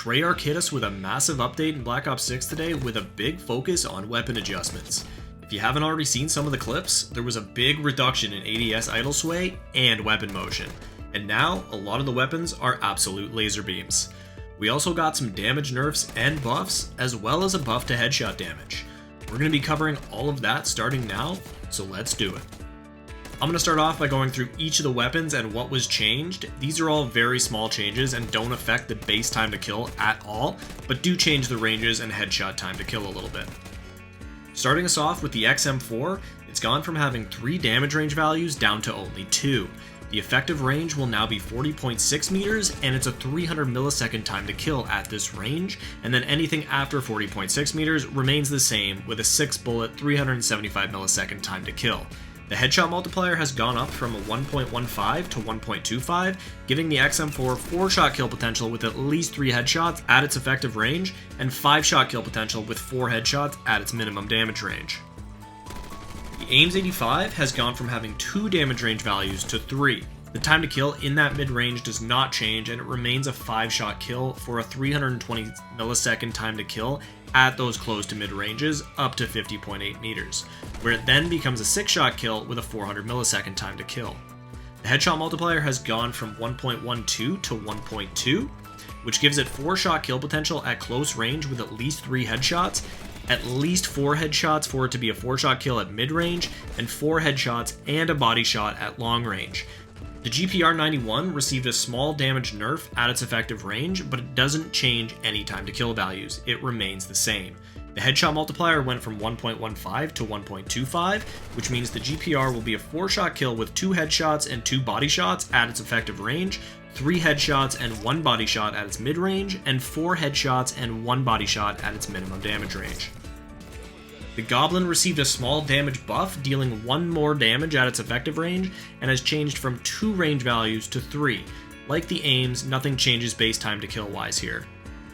Treyarch hit us with a massive update in Black Ops 6 today with a big focus on weapon adjustments. If you haven't already seen some of the clips, there was a big reduction in ADS idle sway and weapon motion, and now a lot of the weapons are absolute laser beams. We also got some damage nerfs and buffs, as well as a buff to headshot damage. We're going to be covering all of that starting now, so let's do it. I'm going to start off by going through each of the weapons and what was changed. These are all very small changes and don't affect the base time to kill at all, but do change the ranges and headshot time to kill a little bit. Starting us off with the XM4, it's gone from having 3 damage range values down to only 2. The effective range will now be 40.6 meters, and it's a 300 millisecond time to kill at this range, and then anything after 40.6 meters remains the same with a 6 bullet 375 millisecond time to kill. The headshot multiplier has gone up from a 1.15 to 1.25, giving the XM4 4-shot kill potential with at least 3 headshots at its effective range, and 5-shot kill potential with 4 headshots at its minimum damage range. The AIMS 85 has gone from having 2 damage range values to 3. The time to kill in that mid-range does not change, and it remains a 5-shot kill for a 320 millisecond time to kill at those close to mid-ranges up to 50.8 meters, where it then becomes a 6-shot kill with a 400 millisecond time to kill. The headshot multiplier has gone from 1.12 to 1.2, which gives it 4-shot kill potential at close range with at least 3 headshots, at least 4 headshots for it to be a 4-shot kill at mid-range, and 4 headshots and a body shot at long range. The GPR-91 received a small damage nerf at its effective range, but it doesn't change any time to kill values, it remains the same. The headshot multiplier went from 1.15 to 1.25, which means the GPR will be a 4-shot kill with 2 headshots and 2 body shots at its effective range, 3 headshots and 1 body shot at its mid-range, and 4 headshots and 1 body shot at its minimum damage range. The Goblin received a small damage buff, dealing 1 more damage at its effective range, and has changed from 2 range values to 3. Like the AIMS, nothing changes base time to kill wise here.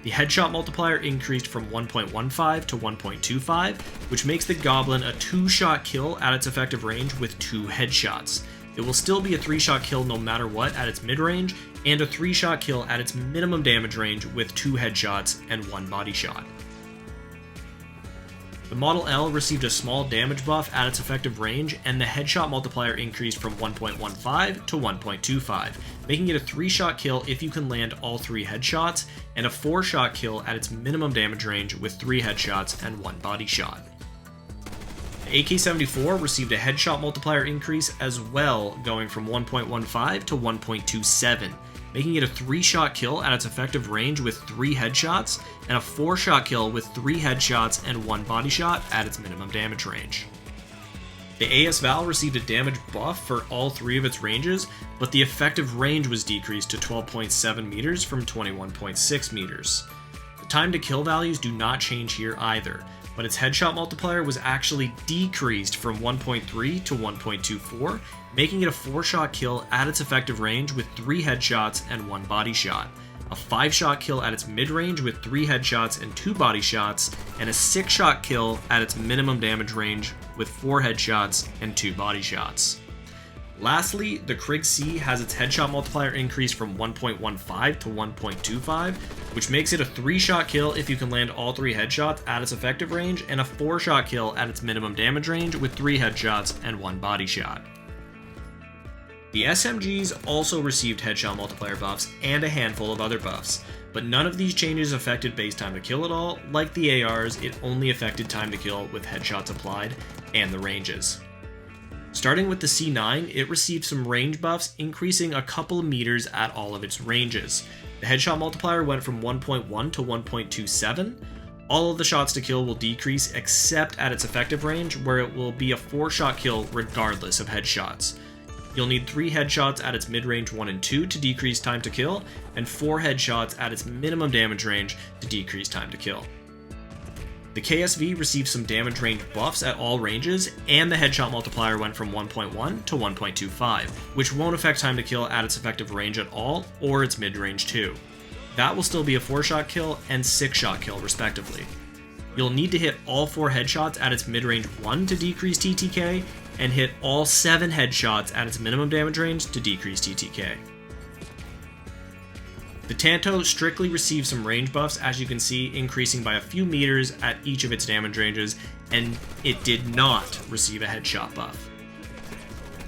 The headshot multiplier increased from 1.15 to 1.25, which makes the Goblin a 2-shot kill at its effective range with 2 headshots. It will still be a 3-shot kill no matter what at its mid-range, and a 3-shot kill at its minimum damage range with 2 headshots and 1 body shot. The Model L received a small damage buff at its effective range, and the headshot multiplier increased from 1.15 to 1.25, making it a 3-shot kill if you can land all 3 headshots, and a 4-shot kill at its minimum damage range with 3 headshots and 1 body shot. The AK-74 received a headshot multiplier increase as well, going from 1.15 to 1.27, making it a 3-shot kill at its effective range with 3 headshots, and a 4-shot kill with 3 headshots and 1 body shot at its minimum damage range. The AS Val received a damage buff for all 3 of its ranges, but the effective range was decreased to 12.7 meters from 21.6 meters. The time to kill values do not change here either, but its headshot multiplier was actually decreased from 1.3 to 1.24, making it a 4-shot kill at its effective range with 3 headshots and 1 body shot, a 5-shot kill at its mid-range with 3 headshots and 2 body shots, and a 6-shot kill at its minimum damage range with 4 headshots and 2 body shots. Lastly, the Krig C has its headshot multiplier increased from 1.15 to 1.25, which makes it a 3-shot kill if you can land all 3 headshots at its effective range, and a 4-shot kill at its minimum damage range with 3 headshots and 1 body shot. The SMGs also received headshot multiplier buffs and a handful of other buffs, but none of these changes affected base time to kill at all. Like the ARs, it only affected time to kill with headshots applied and the ranges. Starting with the C9, it received some range buffs, increasing a couple of meters at all of its ranges. The headshot multiplier went from 1.1 to 1.27. All of the shots to kill will decrease except at its effective range, where it will be a 4-shot kill regardless of headshots. You'll need 3 headshots at its mid-range 1 and 2 to decrease time to kill, and 4 headshots at its minimum damage range to decrease time to kill. The KSV received some damage range buffs at all ranges, and the headshot multiplier went from 1.1 to 1.25, which won't affect time to kill at its effective range at all, or its mid-range 2. That will still be a 4-shot kill and 6-shot kill respectively. You'll need to hit all 4 headshots at its mid-range 1 to decrease TTK, and hit all 7 headshots at its minimum damage range to decrease TTK. The Tanto strictly received some range buffs, as you can see, increasing by a few meters at each of its damage ranges, and it did not receive a headshot buff.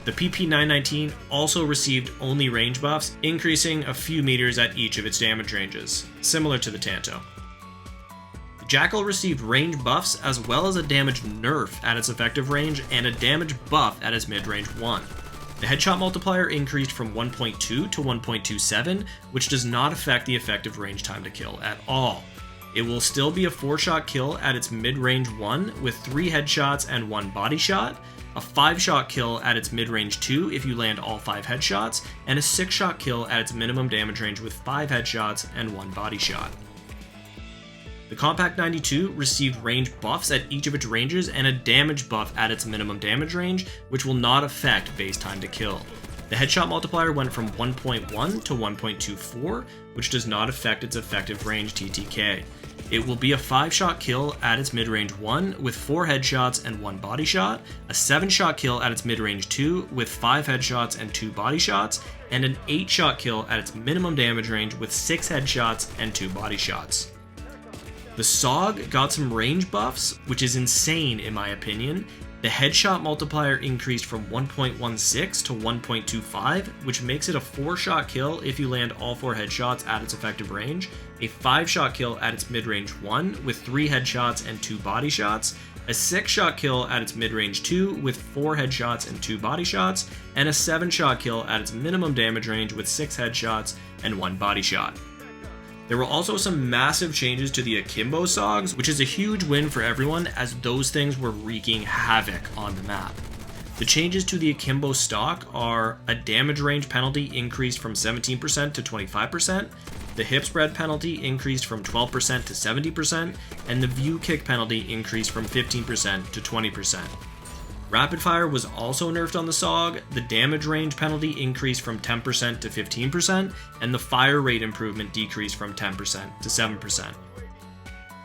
The PP919 also received only range buffs, increasing a few meters at each of its damage ranges, similar to the Tanto. The Jackal received range buffs as well as a damage nerf at its effective range and a damage buff at its mid-range 1. The headshot multiplier increased from 1.2 to 1.27, which does not affect the effective range time to kill at all. It will still be a 4-shot kill at its mid-range 1 with 3 headshots and 1 body shot, a 5-shot kill at its mid-range 2 if you land all 5 headshots, and a 6-shot kill at its minimum damage range with 5 headshots and 1 body shot. The Compact 92 received range buffs at each of its ranges and a damage buff at its minimum damage range, which will not affect base time to kill. The headshot multiplier went from 1.1 to 1.24, which does not affect its effective range TTK. It will be a 5-shot kill at its mid-range 1 with 4 headshots and 1 body shot, a 7-shot kill at its mid-range 2 with 5 headshots and 2 body shots, and an 8-shot kill at its minimum damage range with 6 headshots and 2 body shots. The SOG got some range buffs, which is insane in my opinion. The headshot multiplier increased from 1.16 to 1.25, which makes it a 4-shot kill if you land all 4 headshots at its effective range, a 5-shot kill at its mid-range 1 with 3 headshots and 2 body shots, a 6-shot kill at its mid-range 2 with 4 headshots and 2 body shots, and a 7-shot kill at its minimum damage range with 6 headshots and 1 body shot. There were also some massive changes to the Akimbo SOGs, which is a huge win for everyone as those things were wreaking havoc on the map. The changes to the Akimbo stock are a damage range penalty increased from 17% to 25%, the hip spread penalty increased from 12% to 70%, and the view kick penalty increased from 15% to 20%. Rapid fire was also nerfed on the SOG, the damage range penalty increased from 10% to 15%, and the fire rate improvement decreased from 10% to 7%.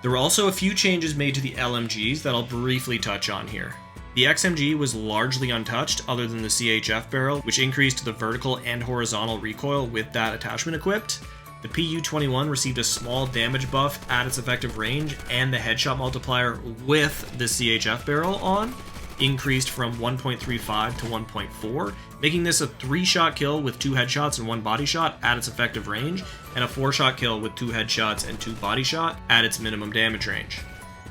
There were also a few changes made to the LMGs that I'll briefly touch on here. The XMG was largely untouched other than the CHF barrel, which increased the vertical and horizontal recoil with that attachment equipped. The PU-21 received a small damage buff at its effective range, and the headshot multiplier with the CHF barrel on increased from 1.35 to 1.4, making this a 3-shot kill with 2 headshots and 1 body shot at its effective range, and a 4-shot kill with 2 headshots and 2 body shot at its minimum damage range.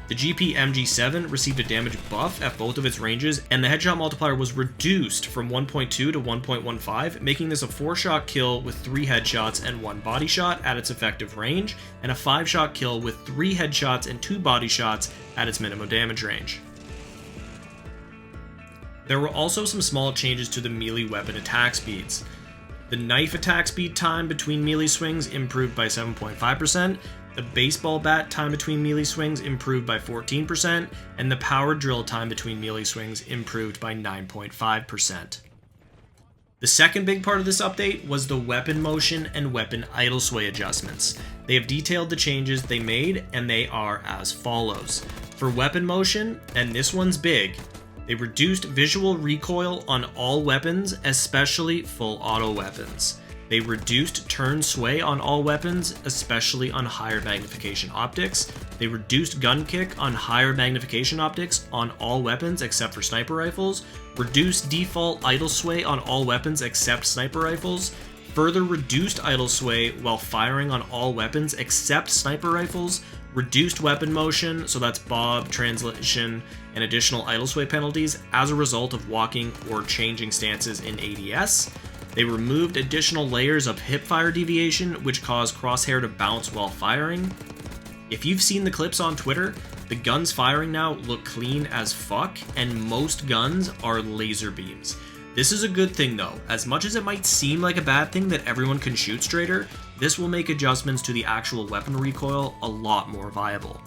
The GP MG7 received a damage buff at both of its ranges, and the headshot multiplier was reduced from 1.2 to 1.15, making this a 4-shot kill with 3 headshots and 1 body shot at its effective range, and a 5-shot kill with 3 headshots and 2 body shots at its minimum damage range. There were also some small changes to the melee weapon attack speeds. The knife attack speed time between melee swings improved by 7.5%, the baseball bat time between melee swings improved by 14%, and the power drill time between melee swings improved by 9.5%. The second big part of this update was the weapon motion and weapon idle sway adjustments. They have detailed the changes they made, and they are as follows. For weapon motion, and this one's big, they reduced visual recoil on all weapons, especially full auto weapons. They reduced turn sway on all weapons, especially on higher magnification optics. They reduced gun kick on higher magnification optics on all weapons except for sniper rifles. Reduced default idle sway on all weapons except sniper rifles. Further reduced idle sway while firing on all weapons except sniper rifles. Reduced weapon motion, so that's bob, translation, and additional idle sway penalties as a result of walking or changing stances in ADS. They removed additional layers of hipfire deviation, which cause crosshair to bounce while firing. If you've seen the clips on Twitter, the guns firing now look clean as fuck, and most guns are laser beams. This is a good thing though. As much as it might seem like a bad thing that everyone can shoot straighter, this will make adjustments to the actual weapon recoil a lot more viable.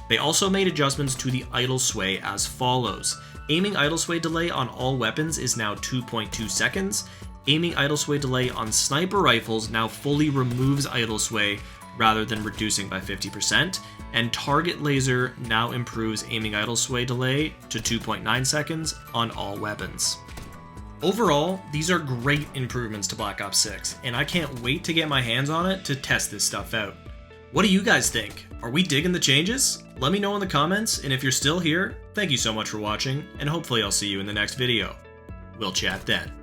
They also made adjustments to the idle sway as follows. Aiming idle sway delay on all weapons is now 2.2 seconds. Aiming idle sway delay on sniper rifles now fully removes idle sway rather than reducing by 50%, and target laser now improves aiming idle sway delay to 2.9 seconds on all weapons. Overall, these are great improvements to Black Ops 6, and I can't wait to get my hands on it to test this stuff out. What do you guys think? Are we digging the changes? Let me know in the comments, and if you're still here, thank you so much for watching, and hopefully I'll see you in the next video. We'll chat then.